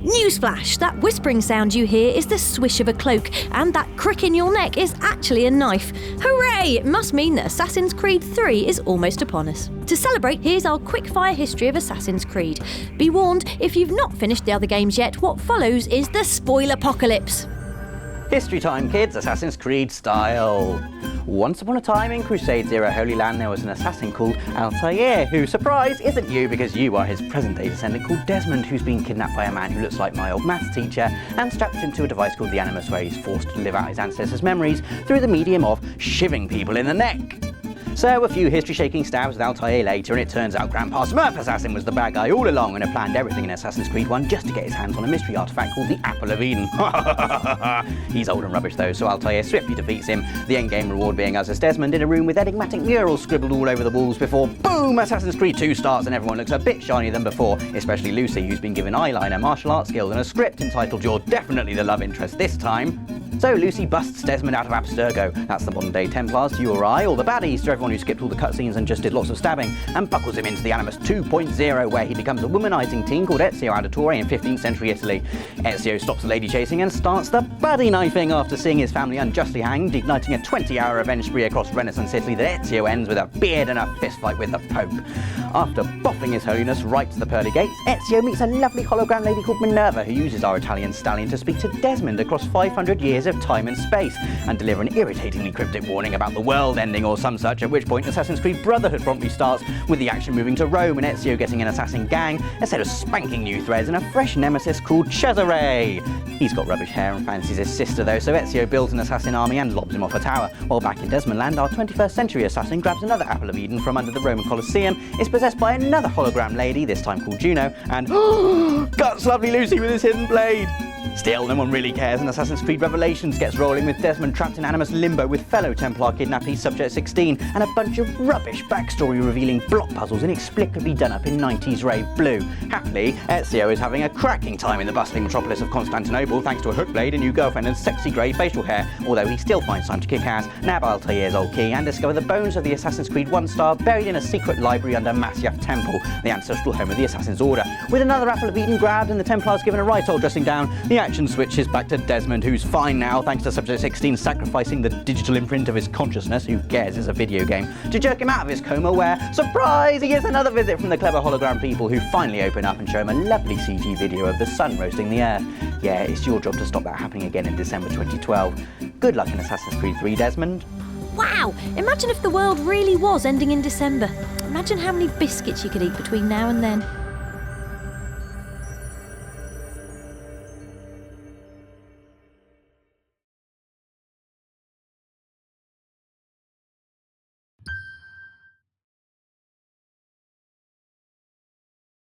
Newsflash! That whispering sound you hear is the swish of a cloak, and that crick in your neck is actually a knife. Hooray! It must mean that Assassin's Creed 3 is almost upon us. To celebrate, here's our quickfire history of Assassin's Creed. Be warned, if you've not finished the other games yet, what follows is the spoiler-apocalypse. History time, kids, Assassin's Creed style. Once upon a time in Crusades-era Holy Land, there was an assassin called Altair, who, surprise, isn't you because you are his present-day descendant called Desmond, who's been kidnapped by a man who looks like my old maths teacher and strapped into a device called the Animus, where he's forced to live out his ancestors' memories through the medium of shivving people in the neck. So a few history-shaking stabs with Altair later, and it turns out Grandpa Smurf Assassin was the bad guy all along and had planned everything in Assassin's Creed 1 just to get his hands on a mystery artifact called the Apple of Eden. He's old and rubbish though, so Altair swiftly defeats him, the endgame reward being us as Desmond in a room with enigmatic murals scribbled all over the walls before, boom, Assassin's Creed 2 starts and everyone looks a bit shinier than before, especially Lucy, who's been given eyeliner, martial arts skills and a script entitled You're Definitely the Love Interest This Time. So Lucy busts Desmond out of Abstergo, that's the modern day Templars to you or I, or the baddies to everyone who skipped all the cutscenes and just did lots of stabbing, and buckles him into the Animus 2.0, where he becomes a womanizing teen called Ezio Auditore in 15th century Italy. Ezio stops the lady chasing and starts the baddie knifing after seeing his family unjustly hanged, igniting a 20-hour revenge spree across Renaissance Italy that Ezio ends with a beard and a fistfight with the Pope. After boffing His Holiness right to the pearly gates, Ezio meets a lovely hologram lady called Minerva, who uses our Italian stallion to speak to Desmond across 500 years of time and space, and deliver an irritatingly cryptic warning about the world ending or some such, at which point Assassin's Creed Brotherhood promptly starts, with the action moving to Rome and Ezio getting an assassin gang, a set of spanking new threads and a fresh nemesis called Cesare. He's got rubbish hair and fancies his sister though, so Ezio builds an assassin army and lobs him off a tower, while back in Desmond Land, our 21st century assassin grabs another Apple of Eden from under the Roman Colosseum, is possessed by another hologram lady, this time called Juno, and guts lovely Lucy with his hidden blade. Still, no one really cares, and Assassin's Creed Revelations gets rolling with Desmond trapped in Animus Limbo with fellow Templar kidnappee Subject 16, and a bunch of rubbish backstory revealing block puzzles inexplicably done up in 90s rave blue. Happily, Ezio is having a cracking time in the bustling metropolis of Constantinople thanks to a hook blade, a new girlfriend and sexy grey facial hair, although he still finds time to kick ass, nab Altair's old key and discover the bones of the Assassin's Creed 1 star buried in a secret library under Masyaf Temple, the ancestral home of the Assassin's Order. With another Apple of Eden grabbed and the Templars given a right old dressing down, the action switches back to Desmond, who's fine now thanks to Subject 16 sacrificing the digital imprint of his consciousness, who cares, it's a video game, to jerk him out of his coma where, surprise, he gets another visit from the clever hologram people who finally open up and show him a lovely CG video of the sun roasting the earth. Yeah, it's your job to stop that happening again in December 2012. Good luck in Assassin's Creed 3, Desmond. Wow! Imagine if the world really was ending in December. Imagine how many biscuits you could eat between now and then.